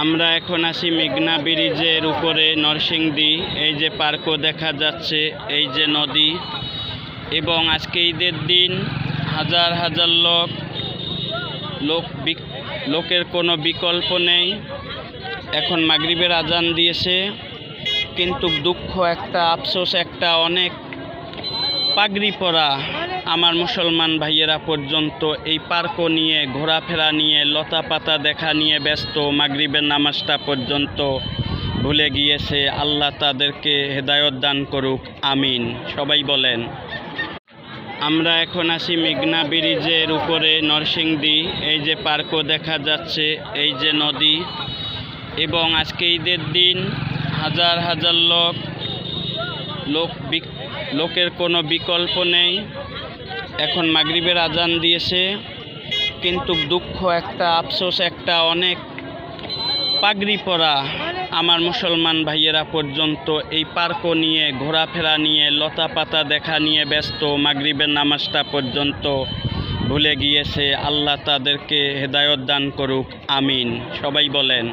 আমরা এখন আছি মেঘনা ব্রিজের উপরে নরসিংদী। এই যে পার্কও দেখা যাচ্ছে, এই যে নদী। এবং আজকে ঈদের দিন হাজার হাজার লোকের কোনো বিকল্প নেই। এখন মাগরিবের আজান দিয়েছে, কিন্তু দুঃখ একটা, আফসোস একটা, অনেক পাগড়ি পরা আমার মুসলমান ভাইয়েরা পর্যন্ত এই পার্কও নিয়ে, ঘোরাফেরা নিয়ে, লতা পাতা দেখা নিয়ে ব্যস্ত। মাগরিবের নামাজটা পর্যন্ত ভুলে গিয়েছে। আল্লাহ তাদেরকে হেদায়েত দান করুক, আমিন। সবাই বলেন। আমরা এখন আছি মেঘনা ব্রিজের উপরে নরসিংদী। এই যে পার্কও দেখা যাচ্ছে, এই যে নদী। এবং আজকে ঈদের দিন হাজার হাজার লোকের কোনো বিকল্প নেই। এখন মাগরিবের আজান দিয়েছে, কিন্তু দুঃখ একটা, আফসোস একটা, অনেক পাগড়ি পরা আমার মুসলমান ভাইয়েরা পর্যন্ত এই পার্কও নিয়ে, ঘোরাফেরা নিয়ে, লতা পাতা দেখা নিয়ে ব্যস্ত। মাগরিবের নামাজটা পর্যন্ত ভুলে গিয়েছে। আল্লাহ তাদেরকে হেদায়েত দান করুক, আমিন। সবাই বলেন।